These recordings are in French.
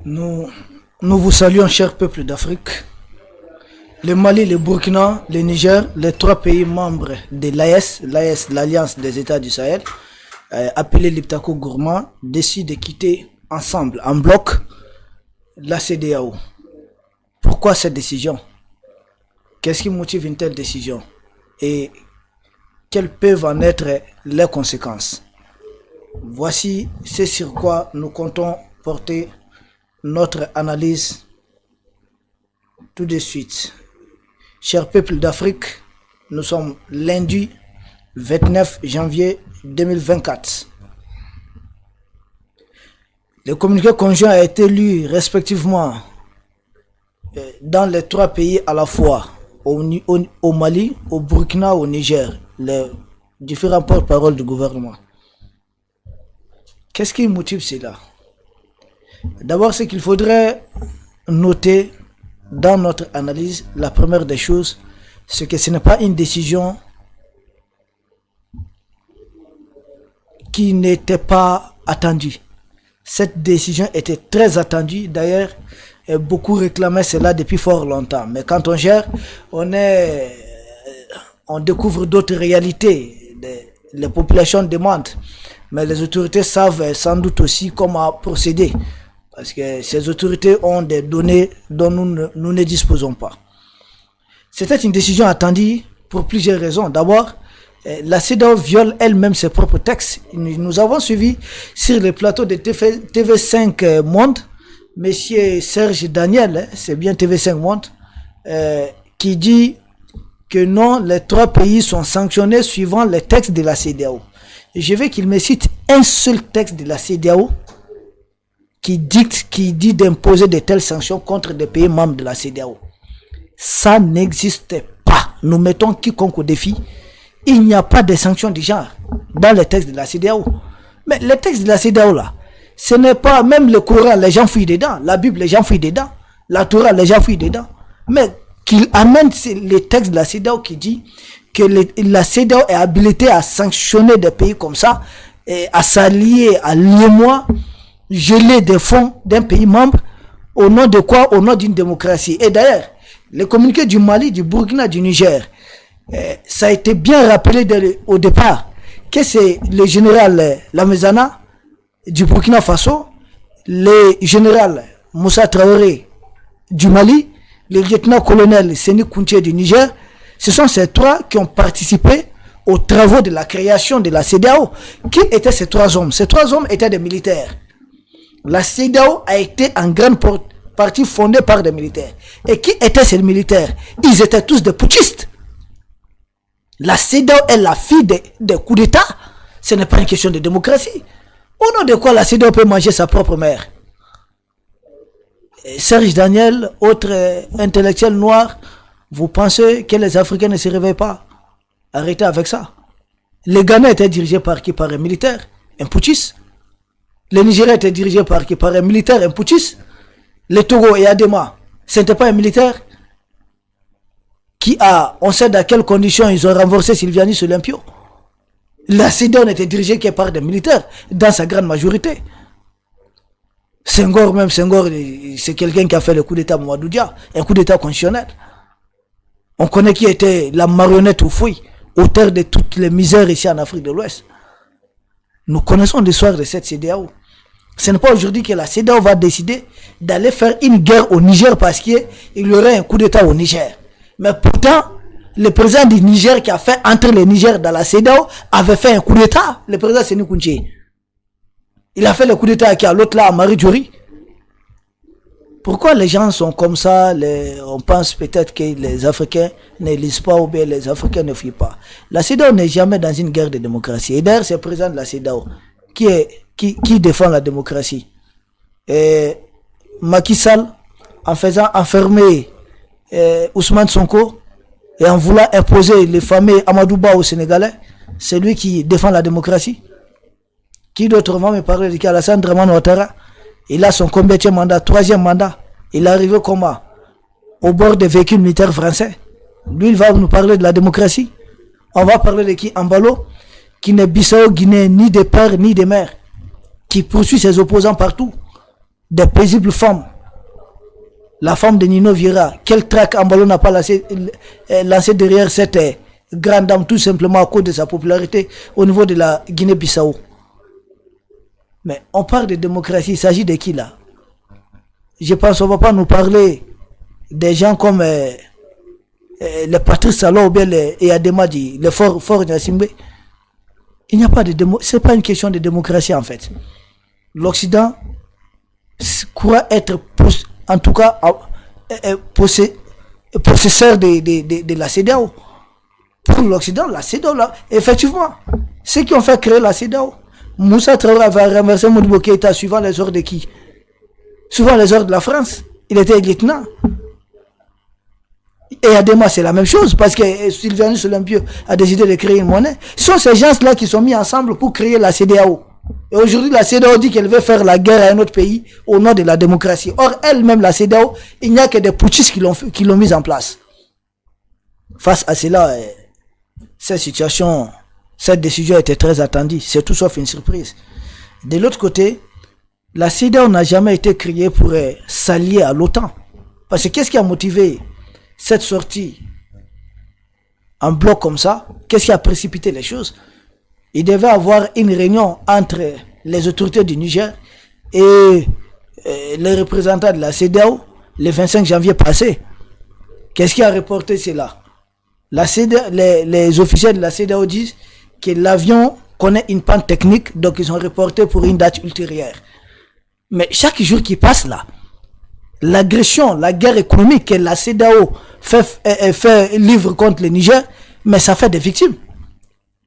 Nous, nous vous saluons, chers peuples d'Afrique. Le Mali, le Burkina, le Niger, les trois pays membres de l'AES, l'Alliance des États du Sahel, appelé l'Iptako Gourma, décident de quitter ensemble, en bloc, la CEDEAO. Pourquoi cette décision? Qu'est-ce qui motive une telle décision? Et quelles peuvent en être les conséquences? Voici ce sur quoi nous comptons porter notre analyse tout de suite. Chers peuples d'Afrique, nous sommes lundi 29 janvier 2024. Le communiqué conjoint a été lu respectivement dans les trois pays à la fois, au Mali, au Burkina, au Niger, les différents porte-parole du gouvernement. Qu'est-ce qui motive cela? D'abord, ce qu'il faudrait noter dans notre analyse, la première des choses, c'est que ce n'est pas une décision qui n'était pas attendue. Cette décision était très attendue. D'ailleurs, beaucoup réclamaient cela depuis fort longtemps. Mais quand on gère, on découvre d'autres réalités. Les populations demandent. Mais les autorités savent sans doute aussi comment procéder. Parce que ces autorités ont des données dont nous ne disposons pas. C'était une décision attendue pour plusieurs raisons. D'abord, la CEDEAO viole elle-même ses propres textes. Nous avons suivi sur le plateau de TV5 Monde, monsieur Serge Daniel, c'est bien TV5 Monde, qui dit que non, les trois pays sont sanctionnés suivant les textes de la CEDEAO. Je veux qu'il me cite un seul texte de la CEDEAO qui dit d'imposer de telles sanctions contre des pays membres de la CEDEAO. Ça n'existe pas. Nous mettons quiconque au défi. Il n'y a pas de sanctions du genre dans les textes de la CEDEAO. Mais les textes de la CEDEAO là, ce n'est pas même le Coran, les gens fouillent dedans. La Bible, les gens fouillent dedans. La Torah, les gens fouillent dedans. Mais qu'il amène les textes de la CEDEAO qui dit que la CEDEAO est habilitée à sanctionner des pays comme ça, et à s'allier, à l'émoi, geler des fonds d'un pays membre, au nom de quoi? Au nom d'une démocratie. Et d'ailleurs, le communiqué du Mali, du Burkina, du Niger, ça a été bien rappelé au départ que c'est le général Lamezana du Burkina Faso, le général Moussa Traoré du Mali, le lieutenant-colonel Séni Kounché du Niger. Ce sont ces trois qui ont participé aux travaux de la création de la CEDEAO. Qui étaient ces trois hommes? Ces trois hommes étaient des militaires. La CEDEAO a été en grande partie fondée par des militaires. Et qui étaient ces militaires? Ils étaient tous des putschistes. La CEDEAO est la fille des coups d'État. Ce n'est pas une question de démocratie. Au nom de quoi la CEDEAO peut manger sa propre mère? Et Serge Daniel, autre intellectuel noir, vous pensez que les Africains ne se réveillent pas? Arrêtez avec ça. Le Ghana était dirigé par qui? Par un militaire, un putschiste. Le Nigeria était dirigé par qui? Par un militaire, un putschiste. Le Togo et Adema, ce n'était pas un militaire on sait dans quelles conditions ils ont renversé Sylvianus Olympio. La CEDEAO n'était dirigée que par des militaires, dans sa grande majorité. Senghor, c'est quelqu'un qui a fait le coup d'État Mamadou Dia, un coup d'État constitutionnel. On connaît qui était la marionnette au fouille, auteur de toutes les misères ici en Afrique de l'Ouest. Nous connaissons l'histoire de cette CEDEAO. Ce n'est pas aujourd'hui que la CEDEAO va décider d'aller faire une guerre au Niger parce qu'il y aurait un coup d'État au Niger. Mais pourtant, le président du Niger qui a fait entrer le Niger dans la CEDEAO avait fait un coup d'État, le président Séni Kounché. Il a fait le coup d'État à l'autre là, à Marie Djouri. Pourquoi les gens sont comme ça? On pense peut-être que les Africains ne lisent pas ou bien les Africains ne fuient pas. La CEDEAO n'est jamais dans une guerre de démocratie. Et d'ailleurs, c'est le président de la CEDEAO qui défend la démocratie. Et Macky Sall, en faisant enfermer Ousmane Sonko et en voulant imposer les fameux Amadou Ba aux Sénégalais, c'est lui qui défend la démocratie. Qui d'autre va me parler de Alassane Dramane Ouattara? Il a son combienième mandat, troisième mandat. Il est arrivé comment? Au bord des véhicules militaires français. Lui, il va nous parler de la démocratie. On va parler de qui? Ambalo, qui n'est Bissau Guinée ni de père ni de mère, qui poursuit ses opposants partout. des paisibles femmes. La femme de Nino Vieira, quel trac Embalo n'a pas lancé derrière cette grande dame, tout simplement à cause de sa popularité au niveau de la Guinée-Bissau. Mais on parle de démocratie, il s'agit de qui là? Je pense qu'on ne va pas nous parler des gens comme les Patrice Talon ou bien les Ademadi, les Fort Nyassimbe. Il n'y a pas de démocratie, ce n'est pas une question de démocratie en fait. L'Occident croit être, en tout cas, possesseur de la CEDEAO. Pour l'Occident, la CEDEAO, là, effectivement, ceux qui ont fait créer la CEDEAO, Moussa Traoré va renverser Modibo Keïta suivant les ordres de qui? Suivant les ordres de la France. Il était lieutenant. Et Adema, c'est la même chose, parce que Sylvanus Olympieux a décidé de créer une monnaie. Ce sont ces gens-là qui sont mis ensemble pour créer la CEDEAO. Et aujourd'hui, la CEDEAO dit qu'elle veut faire la guerre à un autre pays au nom de la démocratie. Or, elle-même, la CEDEAO, il n'y a que des putschistes qui l'ont mise en place. Face à cela, cette situation, cette décision était très attendue. C'est tout sauf une surprise. De l'autre côté, la CEDEAO n'a jamais été créée pour s'allier à l'OTAN. Parce que qu'est-ce qui a motivé cette sortie en bloc comme ça? Qu'est-ce qui a précipité les choses? Il devait avoir une réunion entre les autorités du Niger et les représentants de la CEDEAO le 25 janvier passé. Qu'est-ce qui a reporté cela? Les officiels de la CEDEAO disent que l'avion connaît une panne technique, donc ils ont reporté pour une date ultérieure. Mais chaque jour qui passe là, l'agression, la guerre économique que la CEDEAO fait livre contre le Niger, mais ça fait des victimes.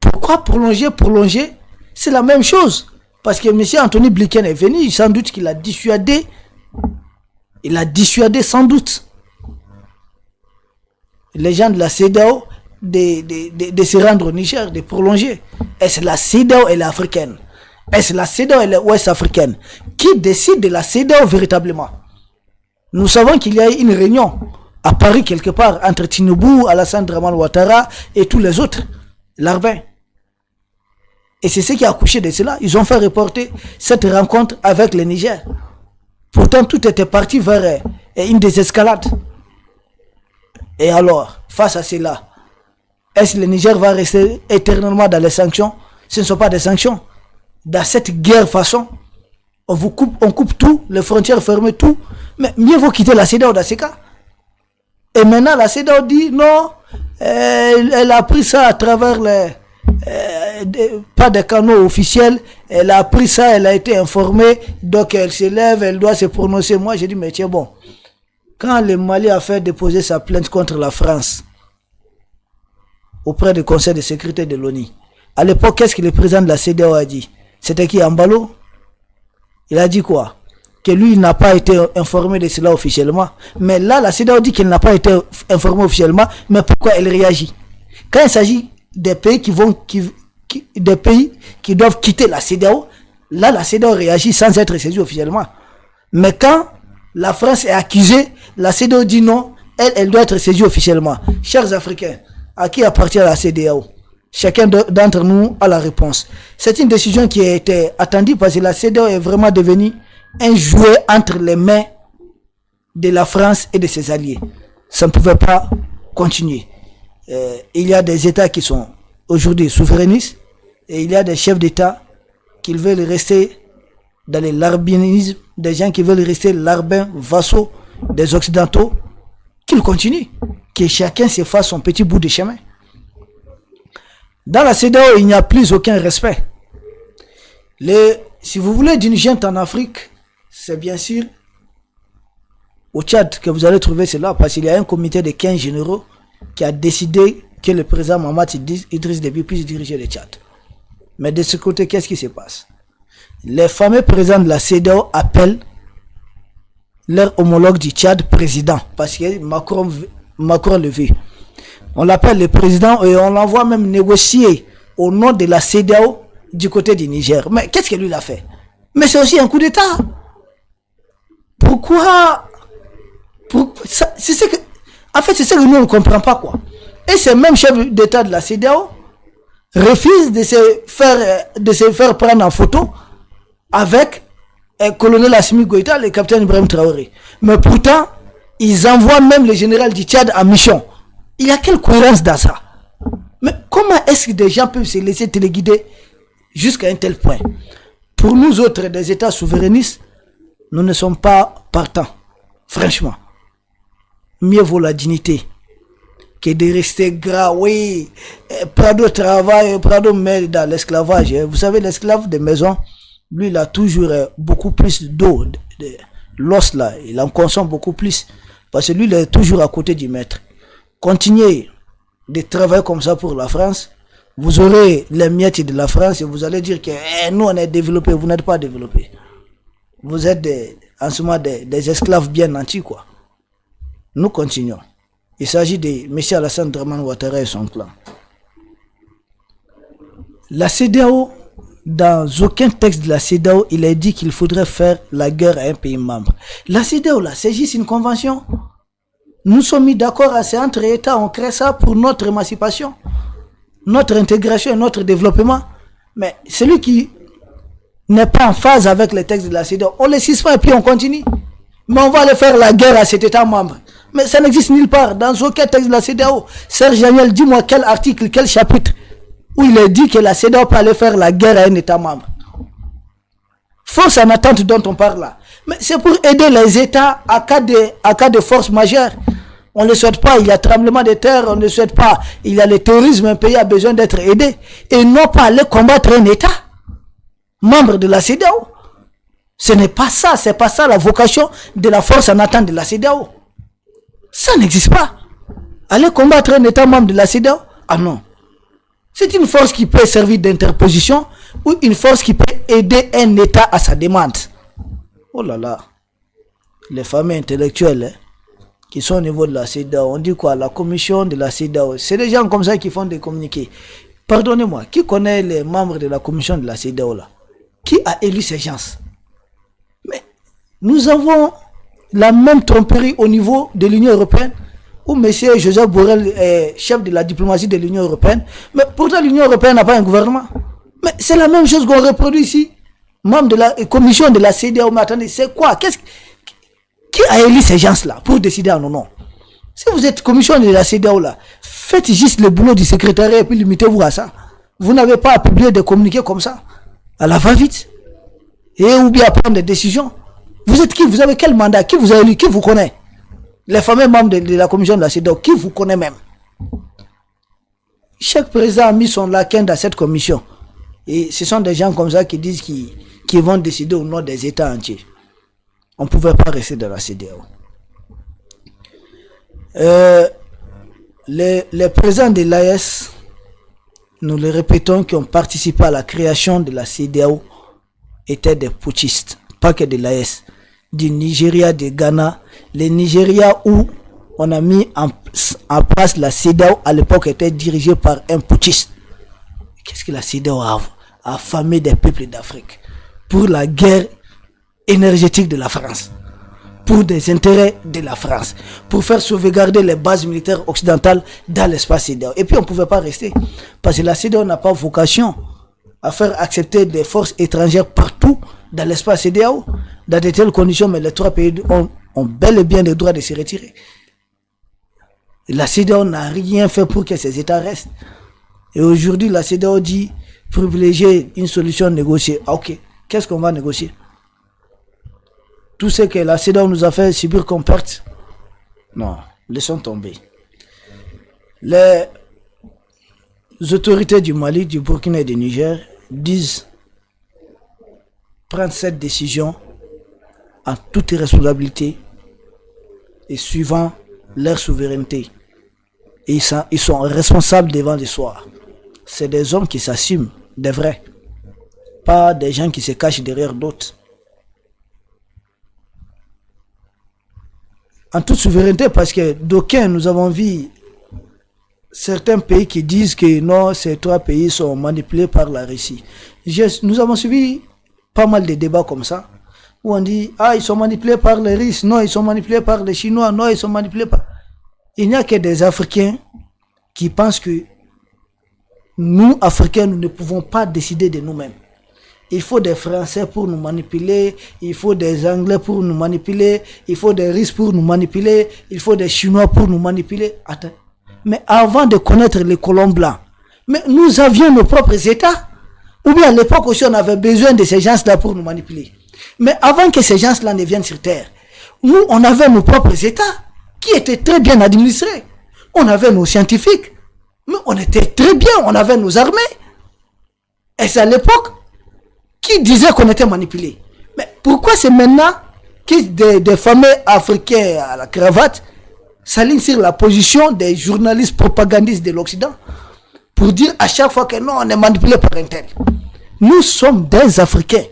Pourquoi prolonger? C'est la même chose. Parce que M. Anthony Blinken est venu, sans doute qu'il a dissuadé. Il a dissuadé sans doute les gens de la CEDEAO de se rendre au Niger, de prolonger. Est-ce la CEDEAO et l'africaine? Est-ce la CEDEAO et l'Ouest africaine? Qui décide de la CEDEAO véritablement? Nous savons qu'il y a eu une réunion à Paris quelque part entre Tinubu, Alassane Dramane Ouattara et tous les autres, l'Arbin. Et c'est ce qui a accouché de cela. Ils ont fait reporter cette rencontre avec le Niger. Pourtant, tout était parti vers une désescalade. Et alors, face à cela, est-ce que le Niger va rester éternellement dans les sanctions? Ce ne sont pas des sanctions. Dans cette guerre façon, on coupe tout, les frontières fermées, tout. Mais mieux vaut quitter la CEDEAO dans ces cas. Et maintenant, la CEDEAO dit non, elle a pris ça à travers pas des canaux officiels, elle a pris ça, elle a été informée, donc elle se lève, elle doit se prononcer. Moi, j'ai dit, mais tiens, bon, quand le Mali a fait déposer sa plainte contre la France auprès du Conseil de sécurité de l'ONU, à l'époque, qu'est-ce que le président de la CEDEAO a dit? C'était qui, Embalo? Il a dit quoi? Que lui, il n'a pas été informé de cela officiellement. Mais là, la CEDEAO dit qu'il n'a pas été informé officiellement. Mais pourquoi elle réagit? Quand il s'agit des pays des pays qui doivent quitter la CEDEAO, là, la CEDEAO réagit sans être saisie officiellement. Mais quand la France est accusée, la CEDEAO dit non, elle doit être saisie officiellement. Chers Africains, à qui appartient la CEDEAO? Chacun d'entre nous a la réponse. C'est une décision qui a été attendue parce que la CEDEAO est vraiment devenue un jouet entre les mains de la France et de ses alliés. Ça ne pouvait pas continuer. Il y a des États qui sont aujourd'hui souverainistes et il y a des chefs d'État qui veulent rester dans le larbinisme, des gens qui veulent rester larbins, vassaux des Occidentaux, qu'ils continuent, que chacun se fasse son petit bout de chemin. Dans la CEDEAO, il n'y a plus aucun respect. Si vous voulez d'une junte en Afrique, c'est bien sûr au Tchad que vous allez trouver cela, parce qu'il y a un comité de 15 généraux qui a décidé que le président Mahamat Idriss Déby puisse diriger le Tchad. Mais de ce côté, qu'est-ce qui se passe? Les fameux présidents de la CEDEAO appellent leur homologue du Tchad président, parce que Macron le veut. On l'appelle le président et on l'envoie même négocier au nom de la CEDEAO du côté du Niger. Mais qu'est-ce que lui a fait? Mais c'est aussi un coup d'État. Pourquoi? C'est ce que, en fait, c'est ce que nous ne comprenons pas, quoi. Et ces mêmes chefs d'État de la CEDEAO refusent de se faire prendre en photo avec colonel Assimi Goïta, le capitaine Ibrahim Traoré. Mais pourtant, ils envoient même le général du Tchad en mission. Il y a quelle cohérence dans ça? Mais comment est-ce que des gens peuvent se laisser téléguider jusqu'à un tel point? Pour nous autres, des États souverainistes, nous ne sommes pas partants. Franchement. Mieux vaut la dignité que de rester gras. Oui, Prado travaille, Prado met dans l'esclavage. Vous savez, l'esclave de maison, lui, il a toujours beaucoup plus d'eau. L'os là, il en consomme beaucoup plus. Parce que lui, il est toujours à côté du maître. Continuez de travailler comme ça pour la France. Vous aurez les miettes de la France et vous allez dire que nous, on est développés. Vous n'êtes pas développés. Vous êtes en ce moment des esclaves bien nantis, quoi. Nous continuons. Il s'agit de M. Alassane Dramane Ouattara et son clan. La CEDEAO, dans aucun texte de la CEDEAO, il est dit qu'il faudrait faire la guerre à un pays membre. La CEDEAO, là, c'est juste une convention. Nous sommes mis d'accord à ces entre États, on crée ça pour notre émancipation, notre intégration et notre développement. Mais celui qui n'est pas en phase avec les textes de la CEDEAO, on les suspend et puis on continue. Mais on va aller faire la guerre à cet État membre. Mais ça n'existe nulle part, dans aucun texte de la CEDEAO. Serge Daniel, dis-moi quel article, quel chapitre où il est dit que la CEDEAO peut aller faire la guerre à un État membre. Force en attente dont on parle là. Mais c'est pour aider les États à cas de force majeure. On ne le souhaite pas, il y a tremblement de terre, on ne le souhaite pas, il y a le terrorisme, un pays a besoin d'être aidé. Et non pas aller combattre un État membre de la CEDEAO. Ce n'est pas ça, c'est pas ça la vocation de la force en attente de la CEDEAO. Ça n'existe pas. Aller combattre un État membre de la CEDEAO? Ah non. C'est une force qui peut servir d'interposition ou une force qui peut aider un État à sa demande. Oh là là. Les familles intellectuelles qui sont au niveau de la CEDEAO, on dit quoi? La commission de la CEDEAO. C'est des gens comme ça qui font des communiqués. Pardonnez-moi, qui connaît les membres de la commission de la CEDEAO là? Qui a élu ces gens? Mais nous avons la même tromperie au niveau de l'Union européenne, où M. Joseph Borrell est chef de la diplomatie de l'Union européenne. Mais pourtant, l'Union européenne n'a pas un gouvernement. Mais c'est la même chose qu'on reproduit ici. Membre de la commission de la CEDEAO, mais attendez, c'est quoi? Qui a élu ces gens-là pour décider en nos noms? Si vous êtes commission de la CEDEAO là, faites juste le boulot du secrétariat et puis limitez-vous à ça. Vous n'avez pas à publier des communiqués comme ça, à la va-vite, et ou bien à prendre des décisions. Vous êtes qui? Vous avez quel mandat? Qui vous a élu? Qui vous connaît? Les fameux membres de la commission de la CEDEAO, qui vous connaît même? Chaque président a mis son laquin dans cette commission. Et ce sont des gens comme ça qui disent qu'ils vont décider au nom des États entiers. On ne pouvait pas rester dans la CEDEAO. Les présidents de l'AES, nous le répétons, qui ont participé à la création de la CEDEAO, étaient des putschistes, pas que de l'AES, du Nigeria, du Ghana. Le Nigeria où on a mis en place la CEDEAO à l'époque était dirigé par un putschiste. Qu'est-ce que la CEDEAO a affamé des peuples d'Afrique pour la guerre énergétique de la France, pour des intérêts de la France, pour faire sauvegarder les bases militaires occidentales dans l'espace CEDEAO. Et puis on ne pouvait pas rester, parce que la CEDEAO n'a pas vocation à faire accepter des forces étrangères partout dans l'espace CEDEAO, dans de telles conditions, mais les trois pays ont bel et bien le droit de se retirer. La CEDEAO n'a rien fait pour que ces États restent. Et aujourd'hui, la CEDEAO dit privilégier une solution négociée. Ah, ok, qu'est-ce qu'on va négocier? Tout ce que la CEDEAO nous a fait subir comme perte? Non, laissons tomber. Les autorités du Mali, du Burkina et du Niger disent prendre cette décision en toute irresponsabilité et suivant leur souveraineté. Et ils sont responsables devant l'histoire. C'est des hommes qui s'assument, des vrais. Pas des gens qui se cachent derrière d'autres. En toute souveraineté, parce que d'aucuns, nous avons vu certains pays qui disent que non, ces trois pays sont manipulés par la Russie. Nous avons suivi pas mal de débats comme ça, où on dit, ah, ils sont manipulés par les Russes, non, ils sont manipulés par les Chinois, non, ils sont manipulés par... Il n'y a que des Africains qui pensent que nous, Africains, nous ne pouvons pas décider de nous-mêmes. il faut des Français pour nous manipuler, il faut des Anglais pour nous manipuler, il faut des Russes pour nous manipuler, il faut des Chinois pour nous manipuler. Attends. Mais avant de connaître les colons blancs, mais nous avions nos propres États. Ou bien à l'époque aussi, on avait besoin de ces gens-là pour nous manipuler. Mais avant que ces gens-là ne viennent sur Terre, nous, on avait nos propres États qui étaient très bien administrés. On avait nos scientifiques, mais on était très bien, on avait nos armées. Et c'est à l'époque qui disait qu'on était manipulé. Mais pourquoi c'est maintenant que des fameux Africains à la cravate s'alignent sur la position des journalistes propagandistes de l'Occident pour dire à chaque fois que non, on est manipulé par un tel. Nous sommes des Africains.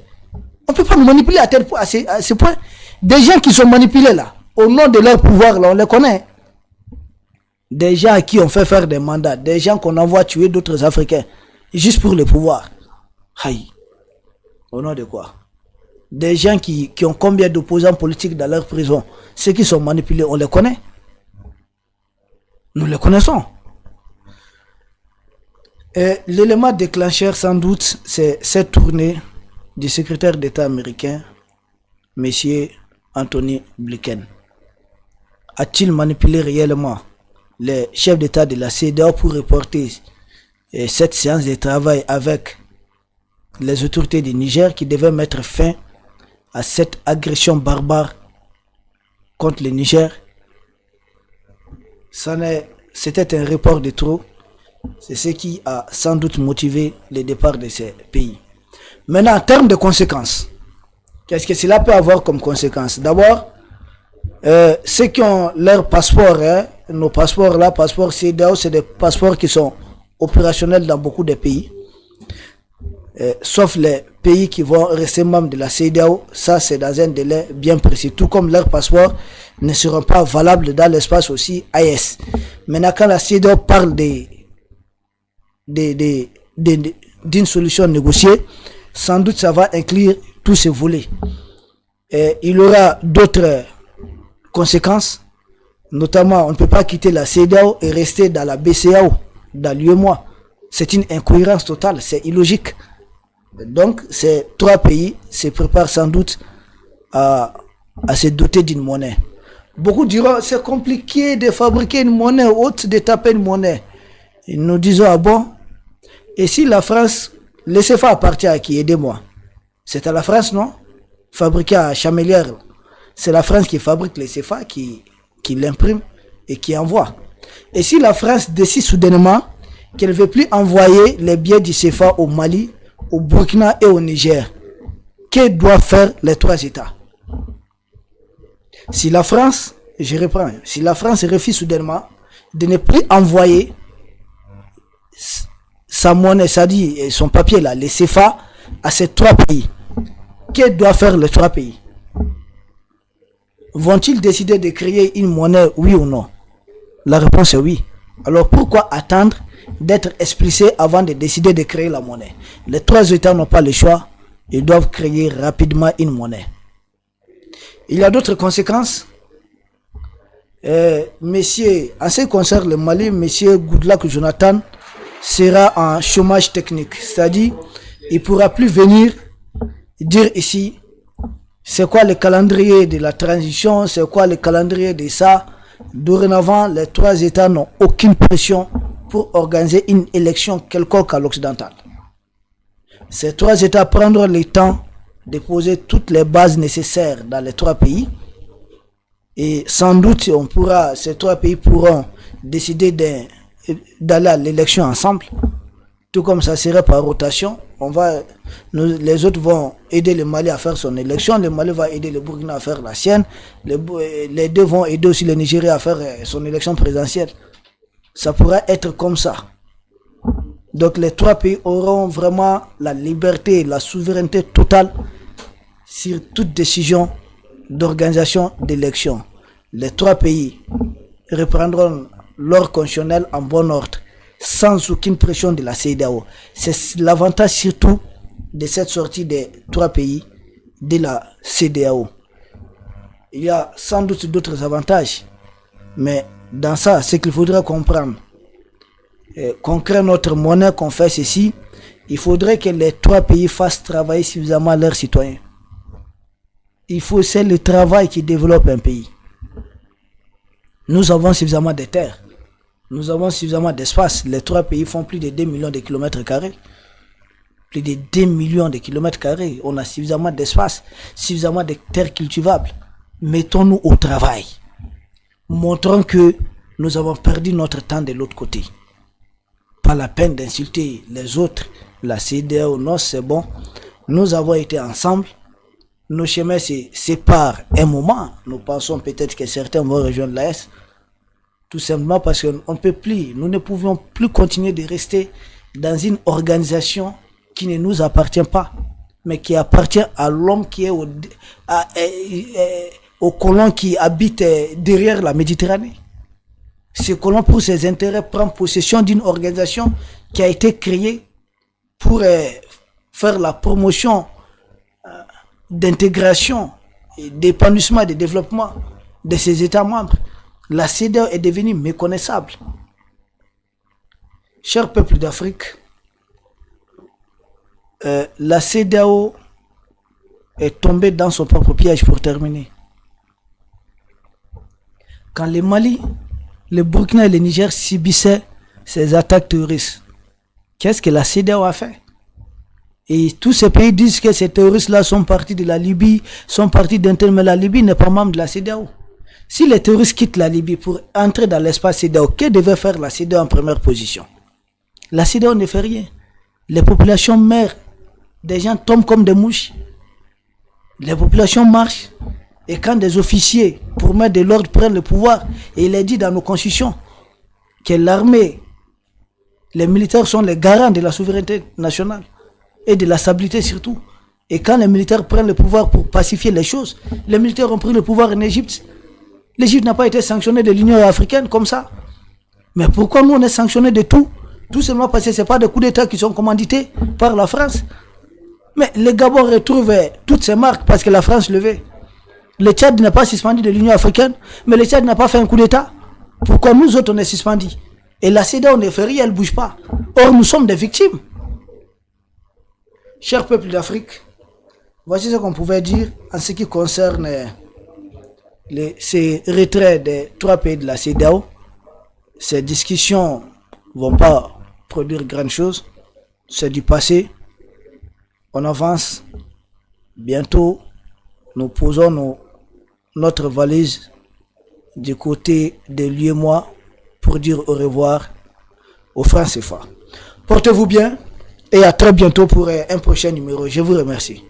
On ne peut pas nous manipuler à ce point. Des gens qui sont manipulés là, au nom de leur pouvoir là, on les connaît. Des gens à qui on fait faire des mandats, des gens qu'on envoie tuer d'autres Africains, juste pour le pouvoir. Aïe. Au nom de quoi? Des gens qui ont combien d'opposants politiques dans leur prison? Ceux qui sont manipulés, on les connaît. Nous les connaissons. L'élément déclencheur, sans doute, c'est cette tournée du secrétaire d'État américain, M. Anthony Blinken. A-t-il manipulé réellement les chefs d'État de la CEDEAO pour reporter cette séance de travail avec les autorités du Niger qui devaient mettre fin à cette agression barbare contre le Niger? C'était un report de trop. C'est ce qui a sans doute motivé le départ de ces pays. Maintenant, en termes de conséquences, qu'est-ce que cela peut avoir comme conséquence? D'abord, ceux qui ont leur passeport, nos passeports là, passeports CEDEAO, c'est des passeports qui sont opérationnels dans beaucoup de pays. Sauf les pays qui vont rester membres de la CEDEAO, ça c'est dans un délai bien précis. Tout comme leurs passeports ne seront pas valables dans l'espace aussi AES. Maintenant, quand la CEDEAO parle d'une solution négociée, sans doute ça va inclure tous ces volets. Il y aura d'autres conséquences, notamment on ne peut pas quitter la CEDEAO et rester dans la BCEAO, dans l'UEMOA. C'est une incohérence totale, c'est illogique. Donc ces trois pays se préparent sans doute à se doter d'une monnaie. Beaucoup diront c'est compliqué de fabriquer une monnaie haute, de taper une monnaie. Et nous disons, ah bon, et si la France, le CFA appartient à qui? Aidez-moi. C'est à la France, non? Fabriqué à Chamelière. C'est la France qui fabrique les CFA, qui l'imprime et qui envoie. Et si la France décide soudainement qu'elle ne veut plus envoyer les billets du CFA au Mali, au Burkina et au Niger, que doivent faire les trois États? Si la France, je reprends, si la France refuse soudainement de ne plus envoyer sa monnaie, c'est-à-dire son papier là, les CFA, à ces trois pays, que doivent faire les trois pays? Vont-ils décider de créer une monnaie, oui ou non? La réponse est oui. Alors pourquoi attendre d'être explicité avant de décider de créer la monnaie? Les trois États n'ont pas le choix, ils doivent créer rapidement une monnaie. Il y a d'autres conséquences. Monsieur, en ce qui concerne le Mali, monsieur Goodluck Jonathan sera en chômage technique, c'est-à-dire il ne pourra plus venir dire ici c'est quoi le calendrier de la transition, c'est quoi le calendrier de ça. Dorénavant, les trois États n'ont aucune pression pour organiser une élection quelconque à l'occidental. Ces trois États prendront le temps de poser toutes les bases nécessaires dans les trois pays. Et sans doute, ces trois pays pourront décider d'aller à l'élection ensemble. Tout comme ça serait par rotation. Les autres vont aider le Mali à faire son élection. Le Mali va aider le Burkina à faire la sienne. Les deux vont aider aussi le Nigeria à faire son élection présidentielle. Ça pourrait être comme ça. Donc les trois pays auront vraiment la liberté, la souveraineté totale sur toute décision d'organisation d'élections. Les trois pays reprendront l'ordre constitutionnel en bon ordre, sans aucune pression de la CEDEAO. C'est l'avantage surtout de cette sortie des trois pays de la CEDEAO. Il y a sans doute d'autres avantages, mais dans ça, ce qu'il faudra comprendre, qu'on crée notre monnaie, qu'on fait ceci, Il faudrait que les 3 pays fassent travailler suffisamment leurs citoyens. C'est le travail qui développe un pays. Nous avons suffisamment de terres. Nous avons suffisamment d'espace. Les 3 pays font plus de 2 millions de kilomètres carrés. Plus de 2 millions de kilomètres carrés. On a suffisamment d'espace, suffisamment de terres cultivables. Mettons-nous au travail. Montrons que nous avons perdu notre temps de l'autre côté. Pas la peine d'insulter les autres. La CEDEAO, non, c'est bon. Nous avons été ensemble. Nos chemins se séparent un moment. Nous pensons peut-être que certains vont rejoindre l'AES. Tout simplement parce qu'on ne peut plus. Nous ne pouvions plus continuer de rester dans une organisation qui ne nous appartient pas, mais qui appartient à l'homme qui est aux colons qui habitent derrière la Méditerranée. Ce colon, pour ses intérêts, prend possession d'une organisation qui a été créée pour faire la promotion d'intégration, d'épanouissement et de développement de ses États membres. La CEDEAO est devenue méconnaissable. Chers peuples d'Afrique, la CEDEAO est tombée dans son propre piège. Pour terminer. Quand le Mali, le Burkina et le Niger subissaient ces attaques terroristes, qu'est-ce que la CEDEAO a fait? Et tous ces pays disent que ces terroristes-là sont partis de la Libye, sont partis d'Inter, mais la Libye n'est pas membre de la CEDEAO. Si les terroristes quittent la Libye pour entrer dans l'espace CEDEAO, que devait faire la CEDEAO en première position? La CEDEAO ne fait rien. Les populations meurent, des gens tombent comme des mouches. Les populations marchent. Et quand des officiers, pour mettre de l'ordre, prennent le pouvoir, et il est dit dans nos constitutions que l'armée, les militaires sont les garants de la souveraineté nationale et de la stabilité surtout. Et quand les militaires prennent le pouvoir pour pacifier les choses, les militaires ont pris le pouvoir en Égypte. L'Égypte n'a pas été sanctionnée de l'Union africaine comme ça. Mais pourquoi nous on est sanctionnés de tout? Tout simplement parce que ce n'est pas des coups d'État qui sont commandités par la France. Mais le Gabon retrouve toutes ses marques parce que la France le veut. Le Tchad n'est pas suspendu de l'Union africaine, mais le Tchad n'a pas fait un coup d'État. Pourquoi nous autres on est suspendus? Et la CEDEAO ne fait rien, elle ne bouge pas. Or nous sommes des victimes. Chers peuples d'Afrique, voici ce qu'on pouvait dire en ce qui concerne ces retraits des 3 pays de la CEDEAO. Ces discussions ne vont pas produire grand chose. C'est du passé. On avance. Bientôt, nous posons notre valise du côté de l'UEMOA pour dire au revoir aux francs CFA. Portez-vous bien et à très bientôt pour un prochain numéro. Je vous remercie.